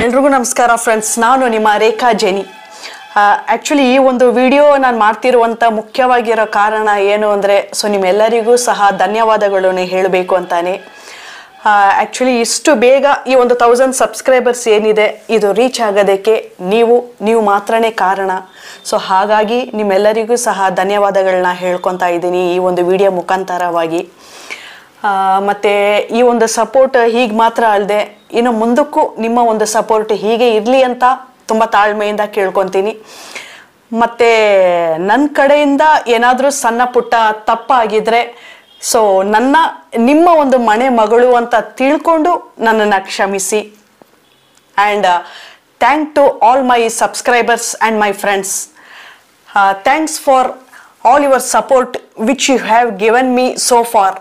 ಎಲ್ರಿಗೂ ನಮಸ್ಕಾರ ಫ್ರೆಂಡ್ಸ್, ನಾನು ನಿಮ್ಮ ರೇಖಾ ಜೆನಿ. ಆ್ಯಕ್ಚುಲಿ ಈ ಒಂದು ವಿಡಿಯೋ ನಾನು ಮಾಡ್ತಿರುವಂಥ ಮುಖ್ಯವಾಗಿರೋ ಕಾರಣ ಏನು ಅಂದರೆ, ನಿಮ್ಮೆಲ್ಲರಿಗೂ ಸಹ ಧನ್ಯವಾದಗಳನ್ನು ಹೇಳಬೇಕು ಅಂತಾನೆ. ಆ್ಯಕ್ಚುಲಿ ಇಷ್ಟು ಬೇಗ ಈ ಒಂದು 1000 ಸಬ್ಸ್ಕ್ರೈಬರ್ಸ್ ಏನಿದೆ ಇದು ರೀಚ್ ಆಗೋದಕ್ಕೆ ನೀವು ಮಾತ್ರನೇ ಕಾರಣ. ಹಾಗಾಗಿ ನಿಮ್ಮೆಲ್ಲರಿಗೂ ಸಹ ಧನ್ಯವಾದಗಳನ್ನ ಹೇಳ್ಕೊತಾ ಇದ್ದೀನಿ ಈ ಒಂದು ವಿಡಿಯೋ ಮುಖಾಂತರವಾಗಿ. ಮತ್ತು ಈ ಒಂದು ಸಪೋರ್ಟ್ ಹೀಗೆ ಮಾತ್ರ ಅಲ್ಲದೆ ಇನ್ನು ಮುಂದಕ್ಕೂ ನಿಮ್ಮ ಒಂದು ಸಪೋರ್ಟ್ ಹೀಗೆ ಇರಲಿ ಅಂತ ತುಂಬ ತಾಳ್ಮೆಯಿಂದ ಕೇಳ್ಕೊತೀನಿ. ಮತ್ತು ನನ್ನ ಕಡೆಯಿಂದ ಏನಾದರೂ ಸಣ್ಣ ಪುಟ್ಟ ತಪ್ಪಾಗಿದ್ದರೆ ನಿಮ್ಮ ಒಂದು ಮನೆ ಮಗಳು ಅಂತ ತಿಳ್ಕೊಂಡು ನನ್ನನ್ನು ಕ್ಷಮಿಸಿ. And thank to all my subscribers and my friends. Thanks for all your support which you have given me so far.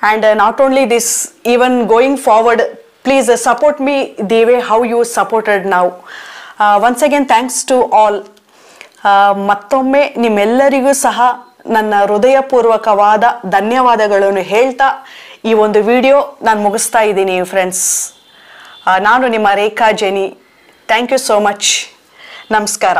And not only this, even going forward, please support me the way how you supported now. Once again, thanks to all. ಮತ್ತೊಮ್ಮೆ ನಿಮ್ಮೆಲ್ಲರಿಗೂ ಸಹ ನನ್ನ ಹೃದಯಪೂರ್ವಕವಾದ ಧನ್ಯವಾದಗಳನ್ನು ಹೇಳ್ತಾ ಈ ಒಂದು video ನಾನು ಮುಗಿಸ್ತಾ ಇದ್ದೀನಿ ಫ್ರೆಂಡ್ಸ್. ನಾನು ನಿಮ್ಮ Rekha Jeni. Thank you so much. ನಮಸ್ಕಾರ.